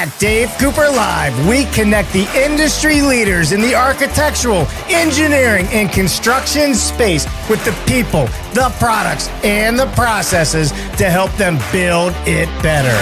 At Dave Cooper Live, we connect the industry leaders in the architectural, engineering, and construction space with the people, the products, and the processes to help them build it better.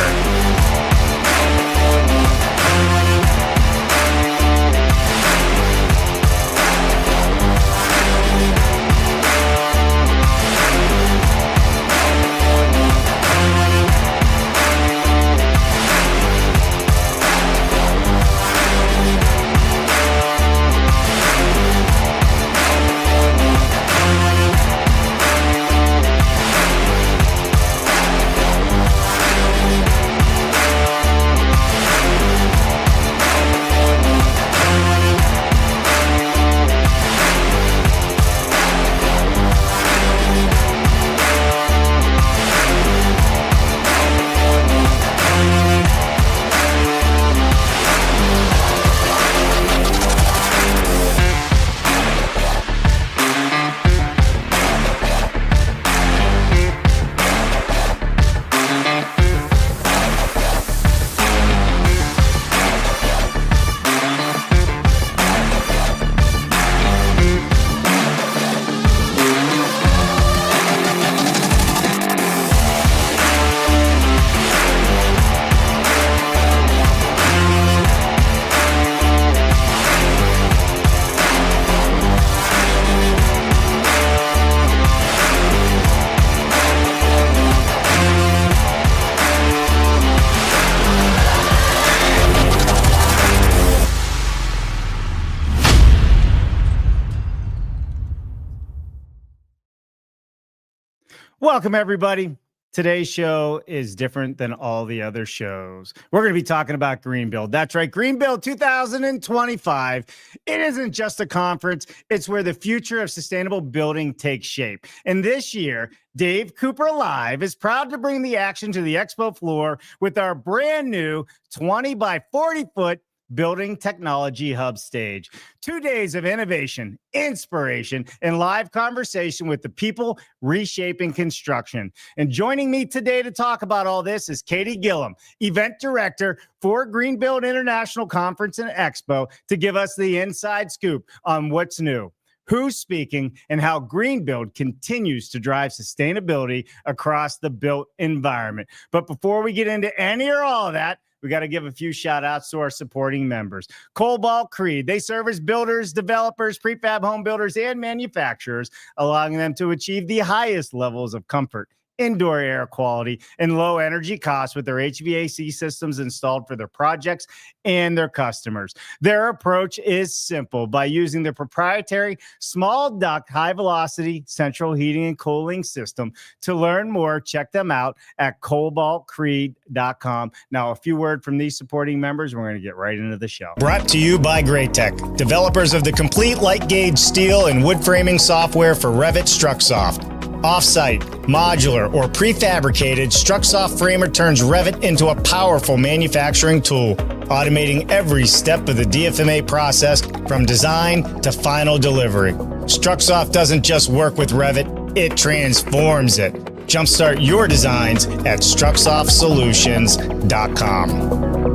Welcome, everybody. Today's show is different than all the other shows. We're going to be talking about Greenbuild. That's right, Greenbuild 2025. It isn't just a conference. It's where the future of sustainable building takes shape. And this year, Dave Cooper Live is proud to bring the action to the expo floor with our brand new 20 by 40 foot Building Technology Hub stage. 2 days of innovation, inspiration, and live conversation with the people reshaping construction. And joining me today to talk about all this is Katie Gillham, event director for Greenbuild International Conference and Expo, to give us the inside scoop on what's new, who's speaking, and how Greenbuild continues to drive sustainability across the built environment. But before we get into any or all of that, we got to give a few shout outs to our supporting members. Cobalt Creed, they serve as builders, developers, prefab home builders, and manufacturers, allowing them to achieve the highest levels of comfort, indoor air quality, and low energy costs with their HVAC systems installed for their projects and their customers. Their approach is simple. By using their proprietary small duct, high velocity central heating and cooling system. To learn more, check them out at cobaltcreed.com. Now, a few words from these supporting members. We're going to get right into the show. Brought to you by Greatech, developers of the complete light gauge steel and wood framing software for Revit StruxSoft. Off-site, modular, or prefabricated, StruxSoft Framer turns Revit into a powerful manufacturing tool, automating every step of the DFMA process from design to final delivery. StruxSoft doesn't just work with Revit, it transforms it. Jumpstart your designs at StruxSoftSolutions.com.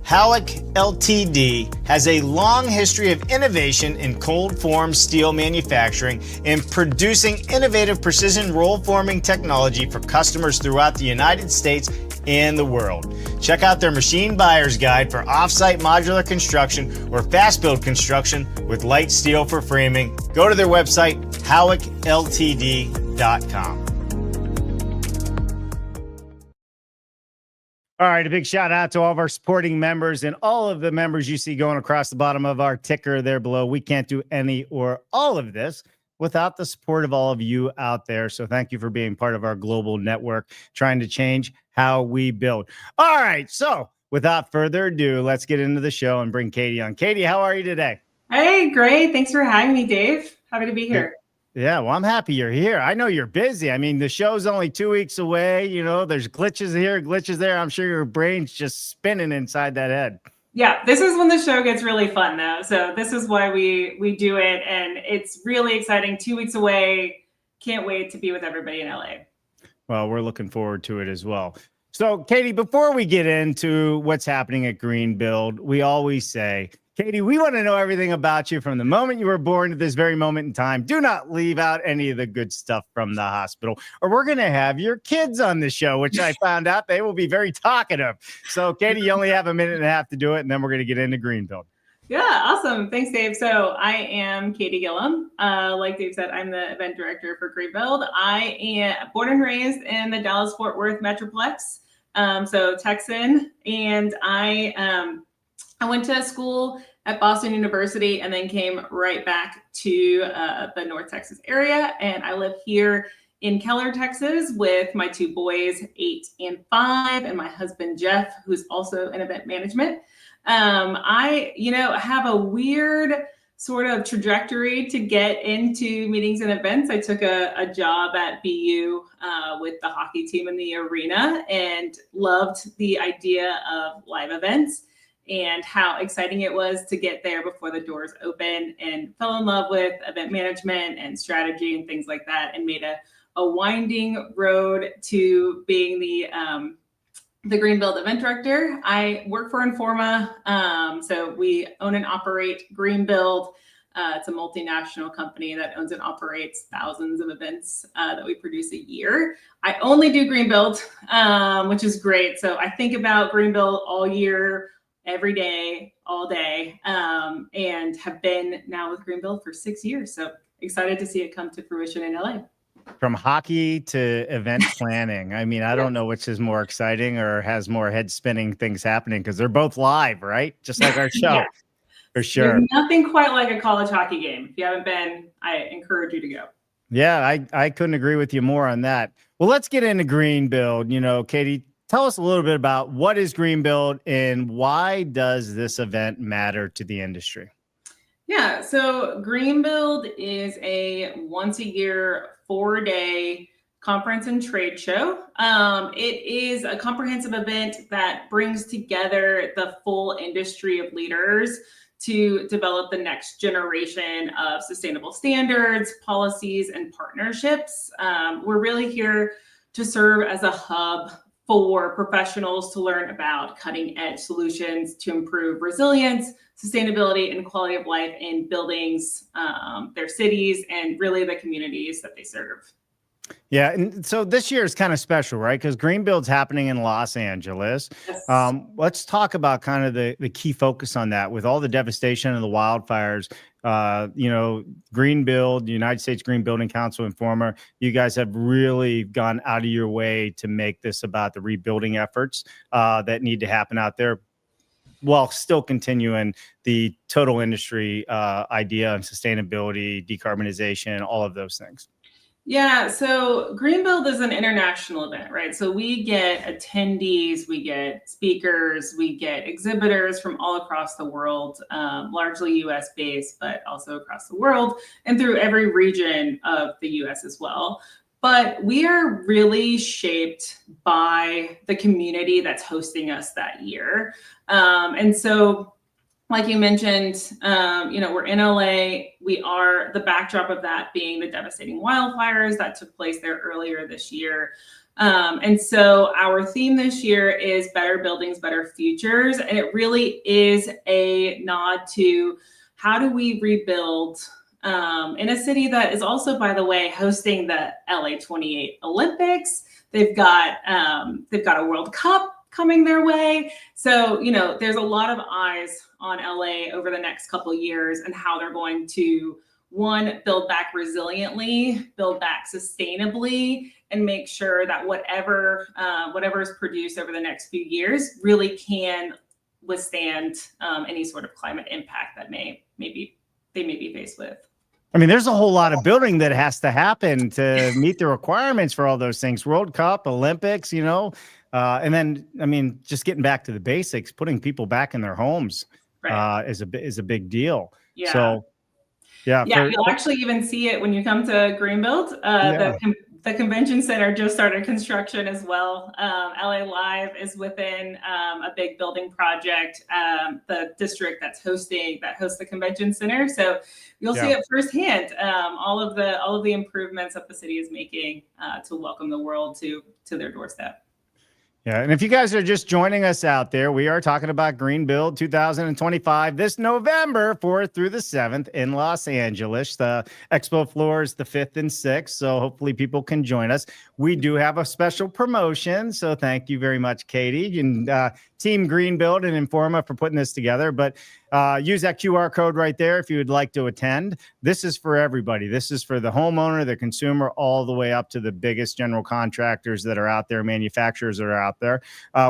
Howick Ltd. has a long history of innovation in cold form steel manufacturing and producing innovative precision roll forming technology for customers throughout the United States and the world. Check out their machine buyer's guide for off-site modular construction or fast build construction with light steel for framing. Go to their website, howickltd.com. All right, a big shout out to all of our supporting members and all of the members you see going across the bottom of our ticker there below. We can't do any or all of this without the support of all of you out there. So thank you for being part of our global network, trying to change how we build. All right, so without further ado, let's get into the show and bring Katie on. Katie, how are you today? Hey, great. Thanks for having me, Dave. Happy to be here. Yeah, well, I'm happy you're here. I know you're busy. I mean, the show's only 2 weeks away. You know, there's glitches here, glitches there. I'm sure your brain's just spinning inside that head. Yeah, this is when the show gets really fun, though. So this is why we do it. And it's really exciting. 2 weeks away. Can't wait to be with everybody in LA. Well, we're looking forward to it as well. So, Katie, before we get into what's happening at Greenbuild, we always say, Katie, we want to know everything about you from the moment you were born to this very moment in time. Do not leave out any of the good stuff from the hospital, or we're going to have your kids on the show, which I found out they will be very talkative. So, Katie, you only have a minute and a half to do it, and then we're going to get into Greenbuild. Yeah, awesome. Thanks, Dave. So I am Katie Gillham. Like Dave said, I'm the event director for Greenbuild. I am born and raised in the Dallas-Fort Worth Metroplex, so Texan, and I went to school at Boston University and then came right back to the North Texas area, and I live here in Keller, Texas, with my two boys, 8 and 5, and my husband Jeff, who's also in event management. I, have a weird sort of trajectory to get into meetings and events. I took a job at BU with the hockey team in the arena and loved the idea of live events and how exciting it was to get there before the doors open, and fell in love with event management and strategy and things like that, and made a winding road to being the Greenbuild event director. I work for Informa. So we own and operate Greenbuild. It's a multinational company that owns and operates thousands of events that we produce a year. I only do Greenbuild, which is great. So I think about Greenbuild all year, every day, all day, and have been now with Greenbuild for 6 years. So excited to see it come to fruition in LA. From hockey to event planning. I mean, I don't know which is more exciting or has more head spinning things happening, because they're both live, right? Just like our show. Yeah. For sure. There's nothing quite like a college hockey game. If you haven't been, I encourage you to go. Yeah, I couldn't agree with you more on that. Well, let's get into Greenbuild. Katie, tell us a little bit about what is Greenbuild and why does this event matter to the industry? Yeah, so Greenbuild is a once a year, 4-day conference and trade show. It is a comprehensive event that brings together the full industry of leaders to develop the next generation of sustainable standards, policies, and partnerships. We're really here to serve as a hub for professionals to learn about cutting edge solutions to improve resilience, sustainability, and quality of life in buildings, their cities, and really the communities that they serve. Yeah, and so this year is kind of special, right? Because Greenbuild's happening in Los Angeles. Yes. Let's talk about kind of the key focus on that with all the devastation of the wildfires. Greenbuild, United States Green Building Council, Informa, you guys have really gone out of your way to make this about the rebuilding efforts that need to happen out there, while still continuing the total industry idea and sustainability, decarbonization, all of those things. Yeah, so Greenbuild is an international event, right? So we get attendees, we get speakers, we get exhibitors from all across the world, largely US based, but also across the world and through every region of the US as well. But we are really shaped by the community that's hosting us that year. And so, like you mentioned, we're in LA. We are the backdrop of that being the devastating wildfires that took place there earlier this year. And so our theme this year is Better Buildings, Better Futures. And it really is a nod to how do we rebuild in a city that is also, by the way, hosting the LA 28 Olympics. They've got a World Cup coming their way. So, there's a lot of eyes on LA over the next couple of years and how they're going to, one, build back resiliently, build back sustainably, and make sure that whatever is produced over the next few years really can withstand any sort of climate impact that they may be faced with. I mean, there's a whole lot of building that has to happen to meet the requirements for all those things. World Cup, Olympics, and then, I mean, just getting back to the basics, putting people back in their homes is a big deal. Yeah. So, you'll actually even see it when you come to Greenbuild. The The convention center just started construction as well. LA Live is within a big building project, the district that hosts the convention center. So you'll see it firsthand, all of the improvements that the city is making to welcome the world to their doorstep. Yeah, and if you guys are just joining us out there, we are talking about Greenbuild 2025 this November 4th through the 7th in Los Angeles. The expo floor is the 5th and 6th, so hopefully people can join us. We do have a special promotion, so thank you very much, Katie, and Team Greenbuild and Informa for putting this together. But use that QR code right there if you would like to attend. This is for everybody. This is for the homeowner, the consumer, all the way up to the biggest general contractors that are out there, manufacturers that are out there.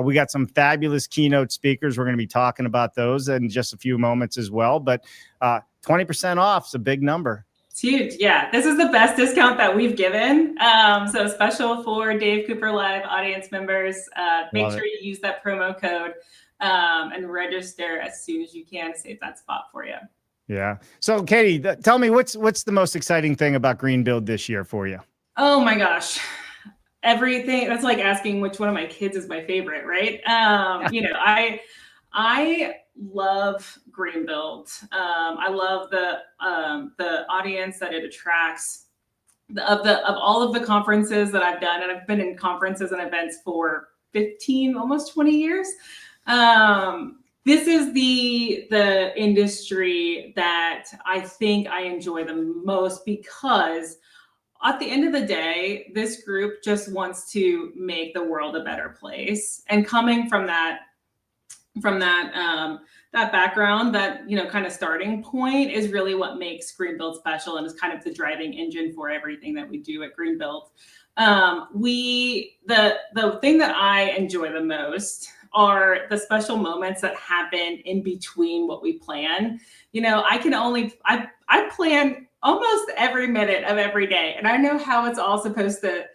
We got some fabulous keynote speakers. We're going to be talking about those in just a few moments as well. But 20% off is a big number. It's huge. Yeah, this is the best discount that we've given. So special for Dave Cooper Live audience members. Make sure you use that promo code and register as soon as you can to save that spot for you. Yeah. So Katie, tell me what's the most exciting thing about Greenbuild this year for you? Oh my gosh. Everything. That's like asking which one of my kids is my favorite, right? I love Greenbuild. I love the audience that it attracts. Of all of the conferences that I've done, and I've been in conferences and events for 15, almost 20 years. This is the industry that I think I enjoy the most, because at the end of the day, this group just wants to make the world a better place. And coming from that background, that kind of starting point is really what makes Greenbuild special, and is kind of the driving engine for everything that we do at Greenbuild. The thing that I enjoy the most are the special moments that happen in between what we plan. I plan almost every minute of every day, and I know how it's supposed to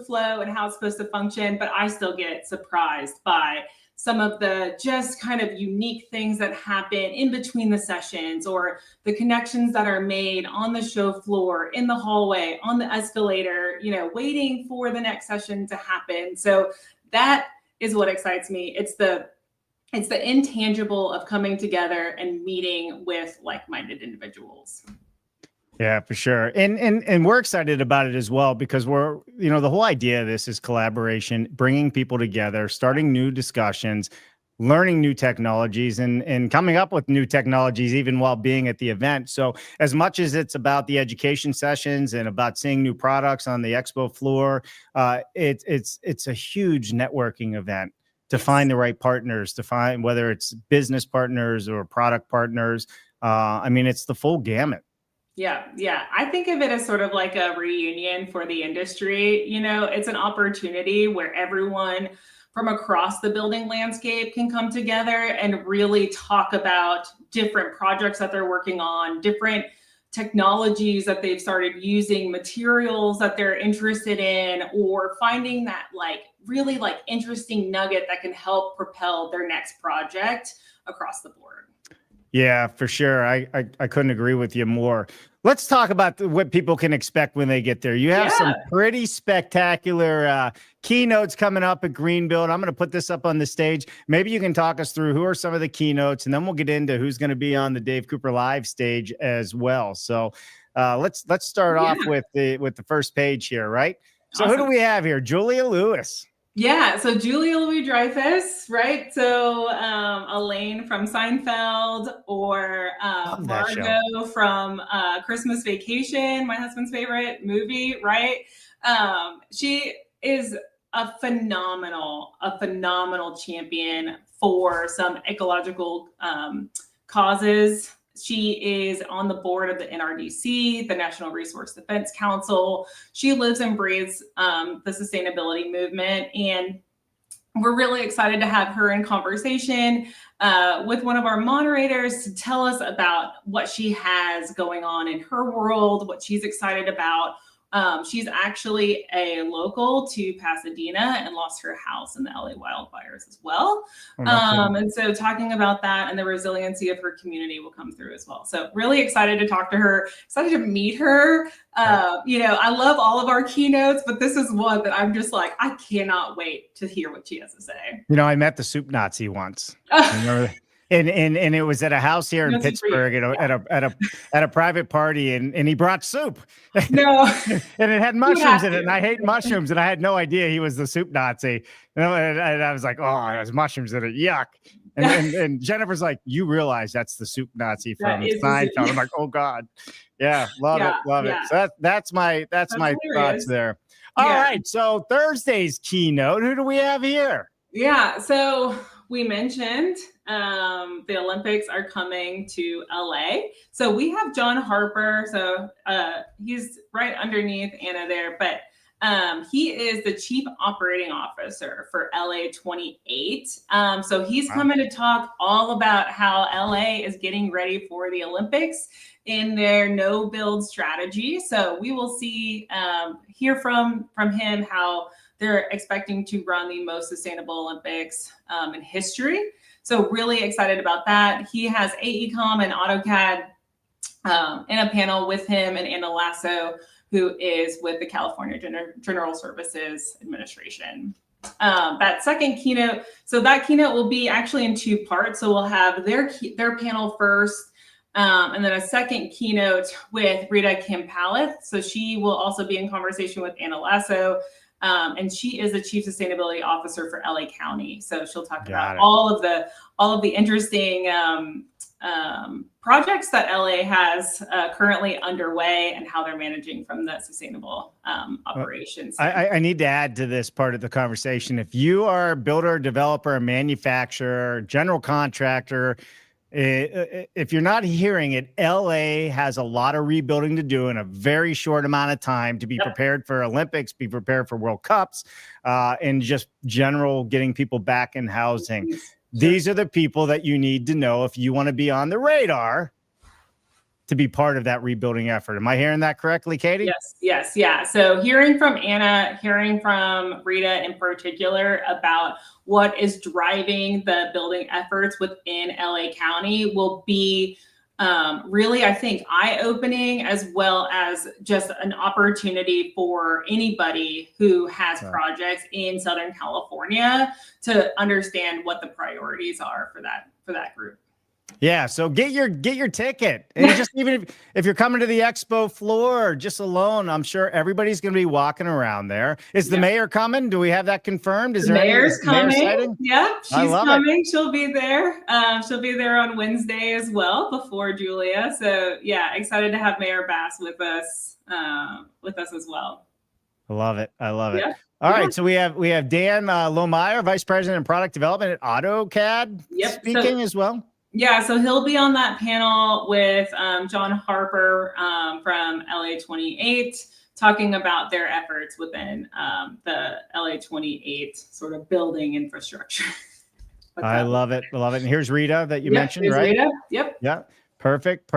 flow and how it's supposed to function, but I still get surprised by some of the just kind of unique things that happen in between the sessions, or the connections that are made on the show floor, in the hallway, on the escalator, waiting for the next session to happen. So that is what excites me. It's the intangible of coming together and meeting with like-minded individuals. Yeah, for sure. And we're excited about it as well, because the whole idea of this is collaboration, bringing people together, starting new discussions, learning new technologies, and coming up with new technologies even while being at the event. So as much as it's about the education sessions and about seeing new products on the expo floor, it's a huge networking event to find the right partners, to find whether it's business partners or product partners. It's the full gamut. Yeah. I think of it as sort of like a reunion for the industry. It's an opportunity where everyone from across the building landscape can come together and really talk about different projects that they're working on, different technologies that they've started using, materials that they're interested in, or finding that really interesting nugget that can help propel their next project across the board. Yeah, for sure. I couldn't agree with you more. Let's talk about what people can expect when they get there. You have some pretty spectacular keynotes coming up at Greenbuild. I'm going to put this up on the stage. Maybe you can talk us through who are some of the keynotes, and then we'll get into who's going to be on the Dave Cooper Live stage as well. So let's start off with the first page here, right? So Who do we have here? Julia Lewis. Yeah, so Julia Louis-Dreyfus, right? So Elaine from Seinfeld, or Margot from Christmas Vacation, my husband's favorite movie, right? She is a phenomenal champion for some ecological causes. She is on the board of the NRDC, the National Resource Defense Council. She lives and breathes the sustainability movement, and we're really excited to have her in conversation with one of our moderators to tell us about what she has going on in her world, what she's excited about, She's actually a local to Pasadena and lost her house in the LA wildfires as well. And so talking about that and the resiliency of her community will come through as well. So really excited to talk to her, excited to meet her. I love all of our keynotes, but this is one that I'm just like, I cannot wait to hear what she has to say. I met the soup Nazi once. Remember? And it was at a house here in Pittsburgh at a private party, and he brought soup. No. And it had mushrooms in it, and I hate mushrooms, and I had no idea he was the soup Nazi. And I was like, oh, there's mushrooms in it, yuck. And Jennifer's like, you realize that's the soup Nazi from Seinfeld. I'm like, oh God, yeah, love it. So that's my thoughts there. All right, so Thursday's keynote. Who do we have here? Yeah, so we mentioned the Olympics are coming to LA. So we have John Harper. So he's right underneath Anna there, but he is the Chief Operating Officer for LA 28. So he's coming to talk all about how LA is getting ready for the Olympics in their no build strategy. So we will hear from him how they're expecting to run the most sustainable Olympics in history. So really excited about that. He has AECOM and AutoCAD in a panel with him and Anna Lasso, who is with the California General Services Administration. That second keynote, so that keynote will be actually in two parts. So we'll have their panel first, and then a second keynote with Rita Kampalith. So she will also be in conversation with Anna Lasso. And she is the Chief Sustainability Officer for LA County. So she'll talk about all of the interesting projects that LA has currently underway and how they're managing from the sustainable operations. I need to add to this part of the conversation. If you are a builder, developer, manufacturer, general contractor, if you're not hearing it, LA has a lot of rebuilding to do in a very short amount of time to be prepared for Olympics, be prepared for World Cups, and just general getting people back in housing. These are the people that you need to know if you want to be on the radar to be part of that rebuilding effort. Am I hearing that correctly, Katie? Yes. Yeah. So hearing from Anna, hearing from Rita in particular about what is driving the building efforts within LA County will be really, I think, eye-opening, as well as just an opportunity for anybody who has projects in Southern California to understand what the priorities are for that group. Yeah, so get your ticket, and just even if you're coming to the expo floor just alone, I'm sure everybody's going to be walking around there. Is the mayor coming? Do we have that confirmed? Is the there mayor's coming? Yeah, she's coming. It. She'll be there. She'll be there on Wednesday as well before Julia. So yeah, excited to have Mayor Bass with us as well. I love it. Yeah. All right, so we have Dan Lohmeyer, Vice President of Product Development at AutoCAD, speaking as well. Yeah, so he'll be on that panel with John Harper from LA 28, talking about their efforts within the LA 28 sort of building infrastructure. I love it. And here's Rita that you mentioned, right? Rita. Yep. Yeah. Perfect.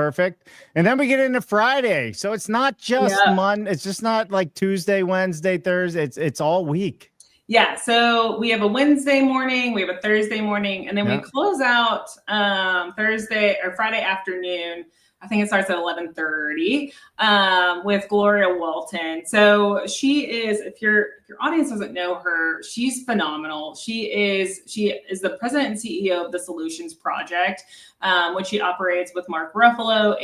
And then we get into Friday. So it's not just Monday. It's just not like Tuesday, Wednesday, Thursday. It's all week. Yeah, so we have a Wednesday morning, we have a Thursday morning, and then we close out Thursday or Friday afternoon. I think it starts at 11:30 with Gloria Walton. So she is, if your audience doesn't know her, she's phenomenal. She is the president and CEO of the Solutions Project, which she operates with Mark Ruffalo.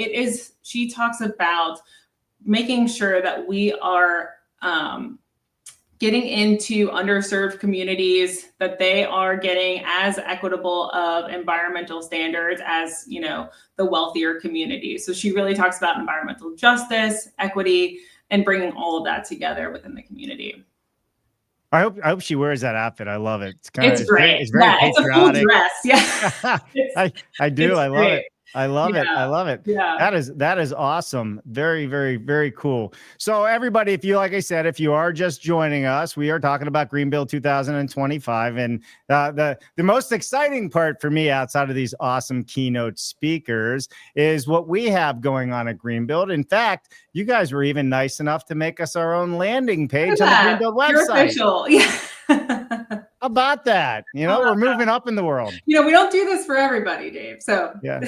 She talks about making sure that we are getting into underserved communities, that they are getting as equitable of environmental standards as, the wealthier communities. So she really talks about environmental justice, equity, and bringing all of that together within the community. I hope she wears that outfit. I love it. It's great. It's very patriotic. It's a full dress. Yeah. I do. I love it. I love it. I love it. Yeah. That is awesome. Very, very, very cool. So everybody, if you, like I said, if you are just joining us, we are talking about Greenbuild 2025. And the most exciting part for me outside of these awesome keynote speakers is what we have going on at Greenbuild. In fact, you guys were even nice enough to make us our own landing page on the Greenbuild website. You're official. Yeah. How about that? You know, we're moving up in the world. We don't do this for everybody, Dave. So yeah.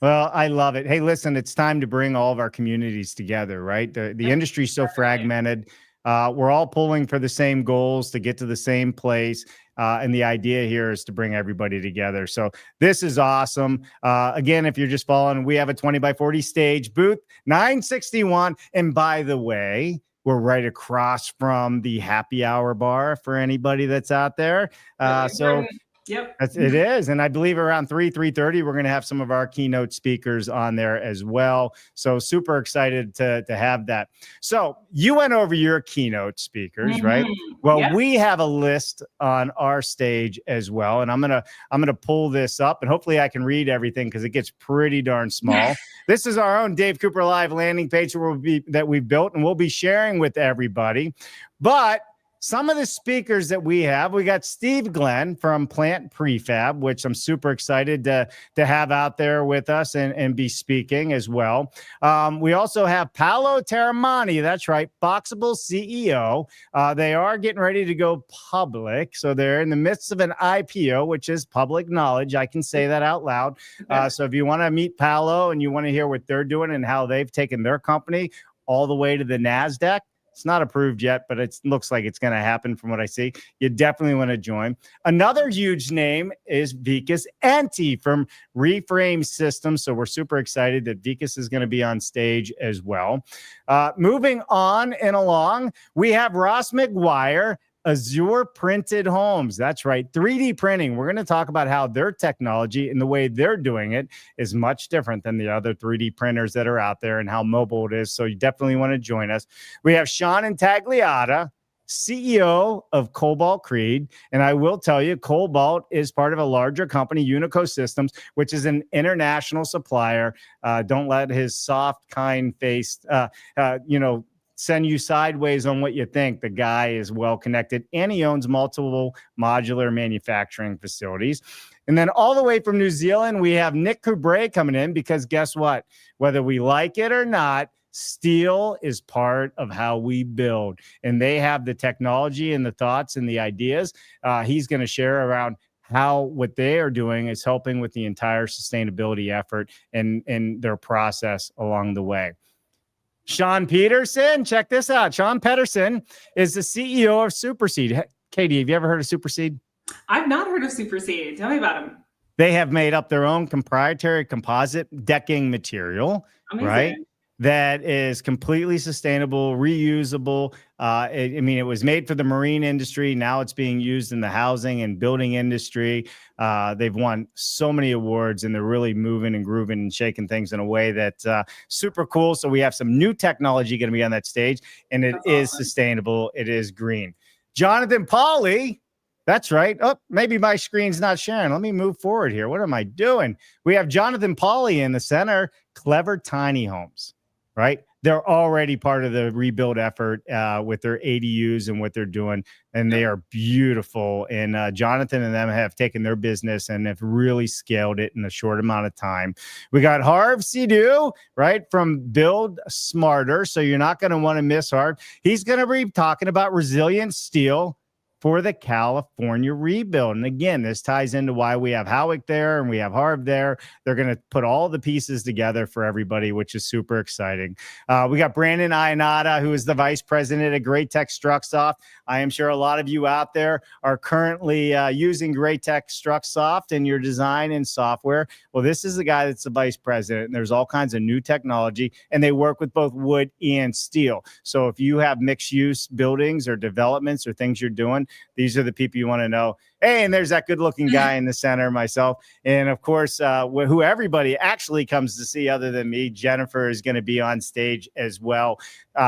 Well, I love it. Hey, listen, it's time to bring all of our communities together, right? The industry is so fragmented. We're all pulling for the same goals to get to the same place. And the idea here is to bring everybody together. So this is awesome. Again, if you're just following, we have a 20 by 40 stage, booth 961. And by the way, we're right across from the happy hour bar for anybody that's out there. Yep. It is. And I believe around 3:30, we're going to have some of our keynote speakers on there as well. So super excited to have that. So you went over your keynote speakers, right? Well, we have a list on our stage as well. And I'm going to pull this up and hopefully I can read everything because it gets pretty darn small. This is our own Dave Cooper Live landing page that we've built and we'll be sharing with everybody. But some of the speakers that we got Steve Glenn from Plant Prefab, which I'm super excited to have out there with us and be speaking as well. We also have Paolo Terramani, that's right, Boxable CEO. They are getting ready to go public. So they're in the midst of an IPO, which is public knowledge. I can say that out loud. So if you want to meet Paolo and you want to hear what they're doing and how they've taken their company all the way to the NASDAQ, it's not approved yet, but it looks like it's going to happen from what I see. You definitely want to join. Another huge name is Vikas Enti from Reframe Systems. So we're super excited that Vikas is going to be on stage as well. Moving on and along, we have Ross McGuire, Azure Printed Homes. That's right. 3D printing. We're going to talk about how their technology and the way they're doing it is much different than the other 3D printers that are out there and how mobile it is. So you definitely want to join us. We have Sean Intagliata, CEO of Cobalt Creed. And I will tell you, Cobalt is part of a larger company, Unico Systems, which is an international supplier. Don't let his soft, kind-faced, send you sideways on what you think. The guy is well connected and he owns multiple modular manufacturing facilities. And then all the way from New Zealand, we have Nick Coubre coming in because guess what? Whether we like it or not, steel is part of how we build. And they have the technology and the thoughts and the ideas. He's going to share around how what they are doing is helping with the entire sustainability effort and their process along the way. Sean Peterson, check this out. Sean Peterson is the CEO of Superseed. Katie, have you ever heard of Superseed? I've not heard of Superseed. Tell me about them. They have made up their own proprietary composite decking material, Amazing. Right? That is completely sustainable, reusable. It was made for the marine industry. Now it's being used in the housing and building industry. They've won so many awards and they're really moving and grooving and shaking things in a way that's super cool. So we have some new technology going to be on that stage and that's awesome. Sustainable. It is green. Jonathan Pauly. That's right. Oh, maybe my screen's not sharing. Let me move forward here. What am I doing? We have Jonathan Pauly in the center, Clever Tiny Homes. Right? They're already part of the rebuild effort with their ADUs and what they're doing, and they are beautiful. And Jonathan and them have taken their business and have really scaled it in a short amount of time. We got Harv Sidhu, right, from Build Smarter. So you're not going to want to miss Harv. He's going to be talking about resilient steel for the California rebuild. And again, this ties into why we have Howick there and we have Harv there. They're going to put all the pieces together for everybody, which is super exciting. We got Brandon Ionata, who is the vice president at Great Tech Struxsoft. I am sure a lot of you out there are currently using Great Tech Struxsoft in your design and software. Well, this is the guy that's the vice president, and there's all kinds of new technology, and they work with both wood and steel. So if you have mixed use buildings or developments or things you're doing, these are the people you want to know. Hey, and there's that good looking guy in the center, myself. And of course, who everybody actually comes to see other than me, Jennifer is going to be on stage as well,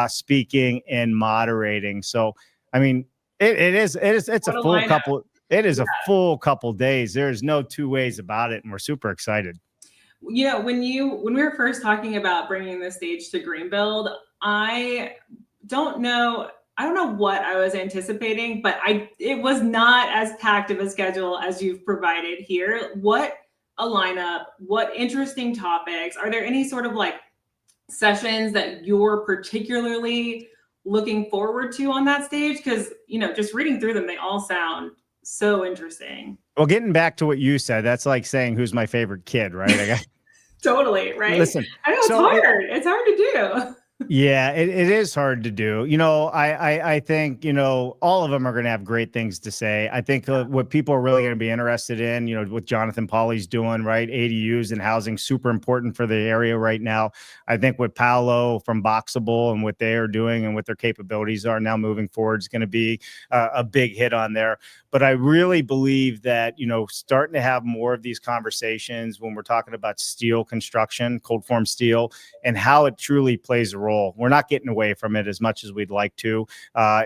speaking and moderating. So, I mean, it's a full couple. It is a full couple days. There's no two ways about it. And we're super excited. when we were first talking about bringing the stage to Greenbuild, I don't know what I was anticipating, but it was not as packed of a schedule as you've provided here. What a lineup, what interesting topics. Are there any sort of like sessions that you're particularly looking forward to on that stage? Because, just reading through them, they all sound so interesting. Well, getting back to what you said, that's like saying who's my favorite kid, right? Totally, right? Listen, I know it's hard. It's hard to do. Yeah, it is hard to do. I think, all of them are going to have great things to say. I think what people are really going to be interested in, what Jonathan Pauly's doing, right? ADUs and housing, super important for the area right now. I think what Paolo from Boxable and what they are doing and what their capabilities are now moving forward is going to be a big hit on there. But I really believe that, starting to have more of these conversations when we're talking about steel construction, cold form steel, and how it truly plays a role. We're not getting away from it as much as we'd like to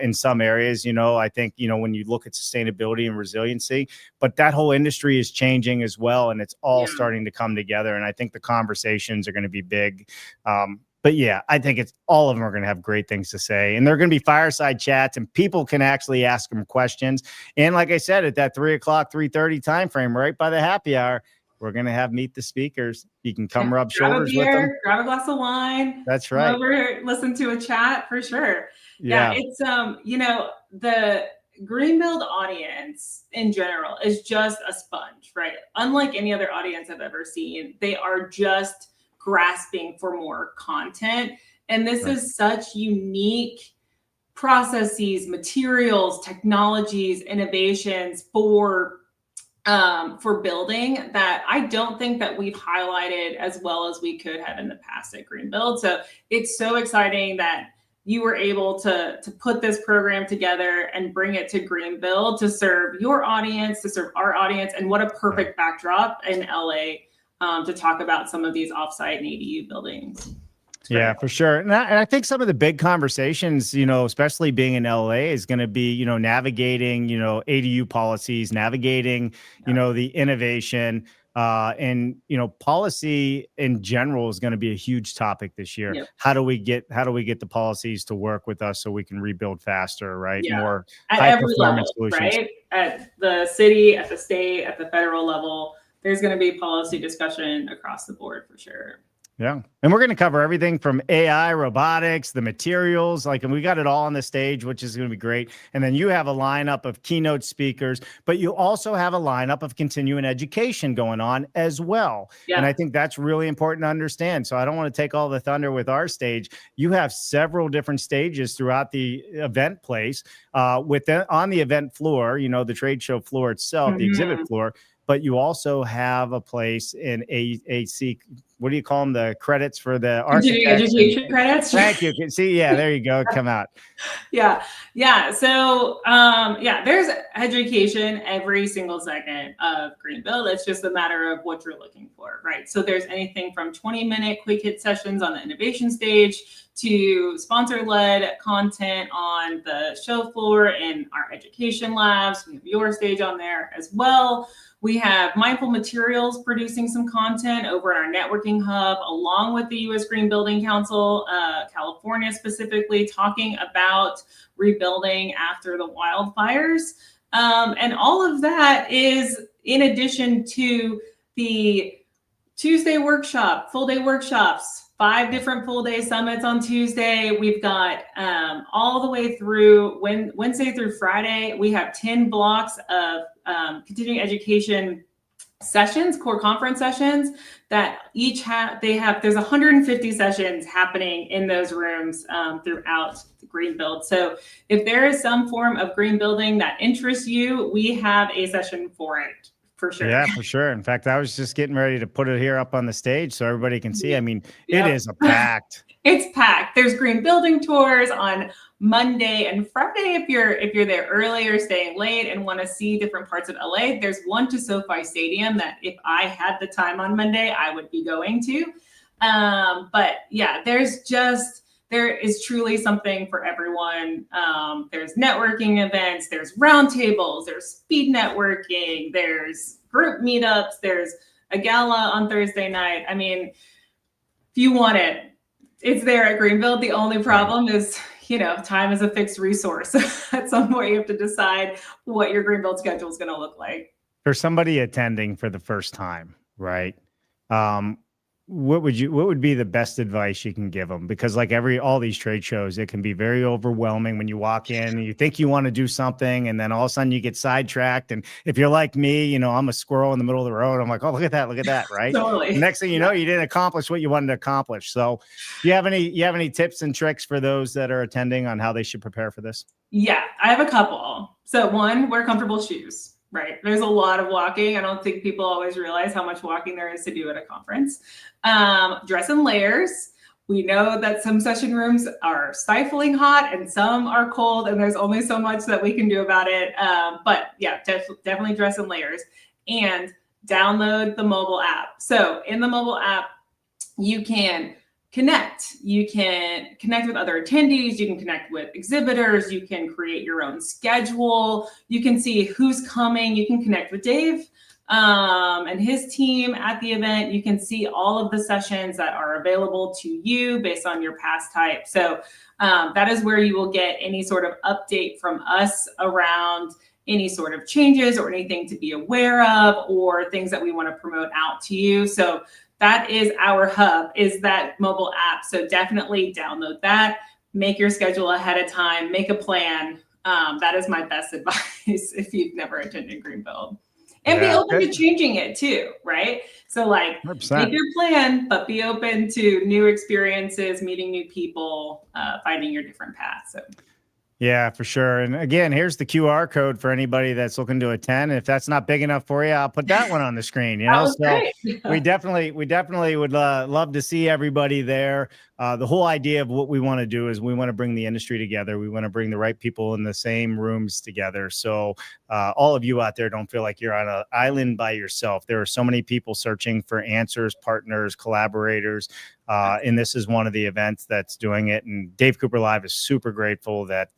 in some areas. I think, when you look at sustainability and resiliency, but that whole industry is changing as well. And it's all starting to come together. And I think the conversations are going to be big. But yeah, I think all of them are going to have great things to say, and they're going to be fireside chats and people can actually ask them questions. And like I said, at that 3:30 time frame, right by the happy hour, we're going to have meet the speakers. You can come rub shoulders with them. Grab a glass of wine. That's right. Come over, listen to a chat for sure. Yeah. It's, the Greenbuild audience in general is just a sponge, right? Unlike any other audience I've ever seen, they are just grasping for more content. And this is such unique processes, materials, technologies, innovations for building that I don't think that we've highlighted as well as we could have in the past at Greenbuild. So it's so exciting that you were able to put this program together and bring it to Greenbuild to serve your audience, to serve our audience, and what a perfect backdrop in LA to talk about some of these offsite and ADU buildings. Yeah, for sure. And I think some of the big conversations, especially being in LA, is going to be, navigating, ADU policies, navigating, the innovation, and, policy in general is going to be a huge topic this year. Yep. How do we get the policies to work with us so we can rebuild faster, right? Yeah. More at high every performance level, solutions. right? At the city, at the state, at the federal level, there's going to be policy discussion across the board for sure. Yeah. And we're going to cover everything from AI, robotics, the materials, and we got it all on the stage, which is going to be great. And then you have a lineup of keynote speakers, but you also have a lineup of continuing education going on as well. Yeah. And I think that's really important to understand. So I don't want to take all the thunder with our stage. You have several different stages throughout the event place, on the event floor, the trade show floor itself, the exhibit floor. But you also have a place in AC. What do you call them? The credits for the education credits. Thank you. See, yeah, there you go. Come out. Yeah. So, there's education every single second of Greenbuild. It's just a matter of what you're looking for, right? So there's anything from 20-minute quick hit sessions on the innovation stage to sponsor-led content on the show floor and our education labs. We have your stage on there as well. We have Mindful Materials producing some content over at our networking hub, along with the U.S. Green Building Council, California specifically, talking about rebuilding after the wildfires. And all of that is in addition to the Tuesday workshop, full day workshops, 5 different full day summits on Tuesday. We've got all the way through Wednesday through Friday. We have 10 blocks of continuing education sessions, core conference sessions that each there's 150 sessions happening in those rooms throughout the Greenbuild. So if there is some form of green building that interests you, we have a session for it. For sure. Yeah, for sure. In fact, I was just getting ready to put it here up on the stage so everybody can see. I mean, It is packed. It's packed. There's green building tours on Monday and Friday if you're there early or staying late and want to see different parts of LA. There's one to SoFi Stadium that if I had the time on Monday, I would be going to. But yeah, there is truly something for everyone. There's networking events, there's roundtables, there's speed networking, there's group meetups, there's a gala on Thursday night. I mean, if you want it, it's there at Greenbuild. The only problem is, time is a fixed resource. At some point, you have to decide what your Greenbuild schedule is going to look like. For somebody attending for the first time, right? What would be the best advice you can give them? Because like all these trade shows, it can be very overwhelming when you walk in and you think you want to do something, and then all of a sudden you get sidetracked. And if you're like me, I'm a squirrel in the middle of the road. I'm like, oh, look at that, right? Totally. The next thing you know, you didn't accomplish what you wanted to accomplish. So, do you have any tips and tricks for those that are attending on how they should prepare for this? Yeah, I have a couple. So one, wear comfortable shoes. Right. There's a lot of walking. I don't think people always realize how much walking there is to do at a conference. Dress in layers. We know that some session rooms are stifling hot and some are cold, and there's only so much that we can do about it. But yeah, definitely dress in layers, and download the mobile app. So in the mobile app, you can connect. You can connect with other attendees. You can connect with exhibitors. You can create your own schedule. You can see who's coming. You can connect with Dave and his team at the event. You can see all of the sessions that are available to you based on your pass type. So that is where you will get any sort of update from us around any sort of changes or anything to be aware of, or things that we want to promote out to you. So that is our hub, is that mobile app. So definitely download that, make your schedule ahead of time, make a plan. That is my best advice if you've never attended Greenbuild. And be open to changing it too, right? So like 100%. Make your plan, but be open to new experiences, meeting new people, finding your different paths. So. Yeah, for sure. And again, here's the QR code for anybody that's looking to attend. If that's not big enough for you, I'll put that one on the screen. So great. we definitely would love to see everybody there. The whole idea of what we want to do is we want to bring the industry together. We want to bring the right people in the same rooms together. So all of you out there, don't feel like you're on an island by yourself. There are so many people searching for answers, partners, collaborators. And this is one of the events that's doing it. And Dave Cooper Live is super grateful that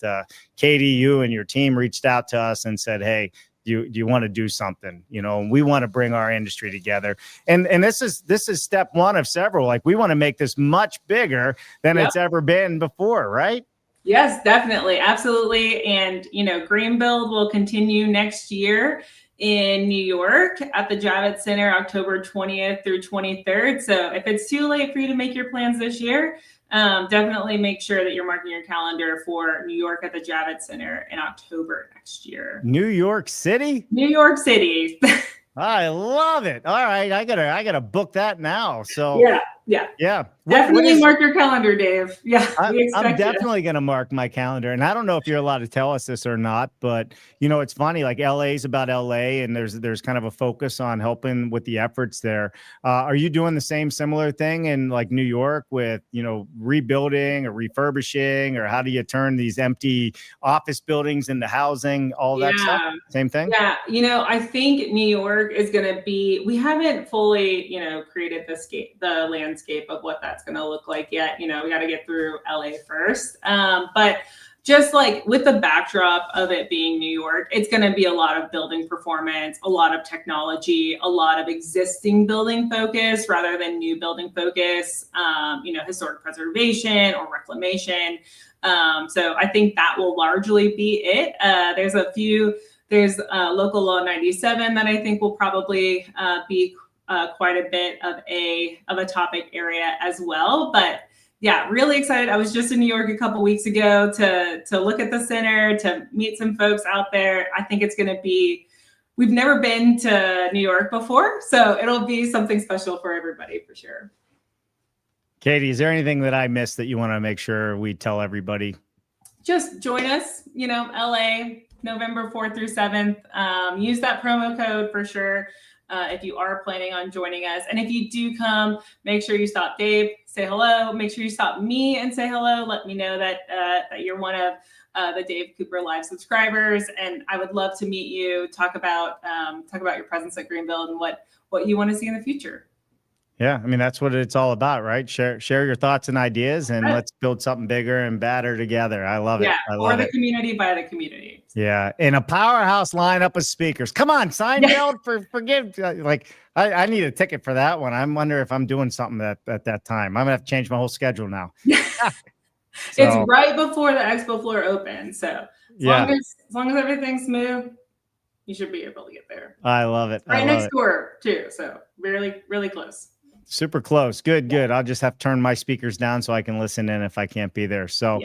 Katie, you and your team reached out to us and said, hey, do you want to do something? And we want to bring our industry together. And this is step one of several. Like, we want to make this much bigger than it's ever been before, right? Yes, definitely. Absolutely. And, Greenbuild will continue next year in New York at the Javits Center, October 20th through 23rd. So if it's too late for you to make your plans this year, definitely make sure that you're marking your calendar for New York at the Javits Center in October next year. New York City? New York City. I love it. All right. I gotta book that now. So yeah. Definitely mark your calendar, Dave. Yeah. I'm definitely going to mark my calendar. And I don't know if you're allowed to tell us this or not, but it's funny, like LA is about LA, and there's kind of a focus on helping with the efforts there. Are you doing the similar thing in like New York with, rebuilding or refurbishing, or how do you turn these empty office buildings into housing, all that stuff? Same thing? Yeah. I think New York is going to be, we haven't fully, created the landscape of what that's going to look like yet. We got to get through LA first. But just like with the backdrop of it being New York, it's going to be a lot of building performance, a lot of technology, a lot of existing building focus rather than new building focus, historic preservation or reclamation. So I think that will largely be it. There's local law 97 that I think will probably be quite a bit of a topic area as well. But yeah, really excited. I was just in New York a couple weeks ago to look at the center, to meet some folks out there. I think it's going to be, we've never been to New York before, so it'll be something special for everybody for sure. Katie, is there anything that I missed that you want to make sure we tell everybody? Just join us, LA, November 4th through 7th. Use that promo code for sure. If you are planning on joining us. And if you do come, make sure you stop Dave, say hello. Make sure you stop me and say hello. Let me know that you're one of the Dave Cooper Live subscribers. And I would love to meet you, talk about your presence at Greenbuild and what you want to see in the future. Yeah, I mean, that's what it's all about, right? Share your thoughts and ideas, and let's build something bigger and badder together. I love it. Yeah, I for love the it. community, by the community. Yeah, in a powerhouse lineup of speakers. Come on, sign build forgive. Like I need a ticket for that one. I wonder if I'm doing something at that time. I'm gonna have to change my whole schedule now. It's right before the expo floor opens, so as yeah, long as everything's smooth, you should be able to get there. I love it. Right next door too, so really close. Super close. Good. I'll just have to turn my speakers down so I can listen in if I can't be there. So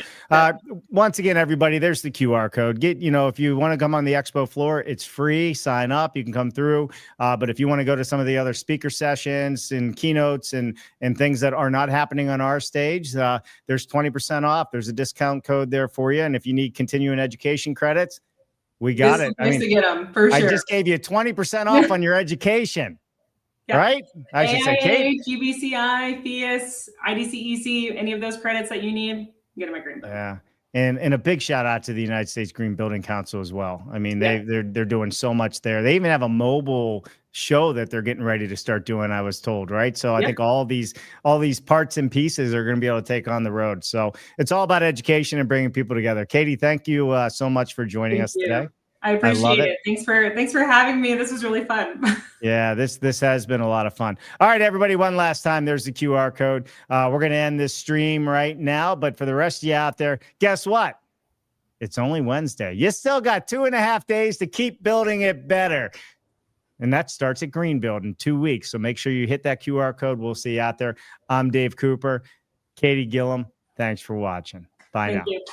once again, everybody, there's the QR code. If you want to come on the expo floor, it's free. Sign up. You can come through. But if you want to go to some of the other speaker sessions and keynotes and things that are not happening on our stage, there's 20% off. There's a discount code there for you. And if you need continuing education credits, we got it. I mean, to get them, for sure. I just gave you 20% off on your education. Yeah. Right? I should say, Kate. GBCI, FIAS, IDCEC, any of those credits that you need, get them at Greenbuild. Yeah. And a big shout out to the United States Green Building Council as well. I mean, they're doing so much there. They even have a mobile show that they're getting ready to start doing, I was told, right? So I think all these parts and pieces are going to be able to take on the road. So it's all about education and bringing people together. Katie, thank you so much for joining us today. I appreciate it. Thanks for having me. This was really fun. Yeah, this has been a lot of fun. All right, everybody, one last time. There's the QR code. We're going to end this stream right now. But for the rest of you out there, guess what? It's only Wednesday. You still got 2.5 days to keep building it better. And that starts at Greenbuild in 2 weeks. So make sure you hit that QR code. We'll see you out there. I'm Dave Cooper. Katie Gillham, thanks for watching. Bye now. You.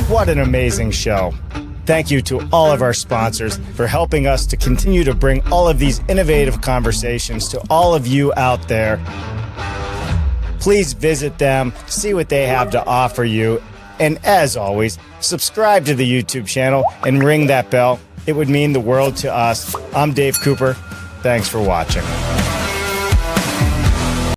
What an amazing show. Thank you to all of our sponsors for helping us to continue to bring all of these innovative conversations to all of you out there. Please visit them, see what they have to offer you. And as always, subscribe to the YouTube channel and ring that bell. It would mean the world to us. I'm Dave Cooper. Thanks for watching.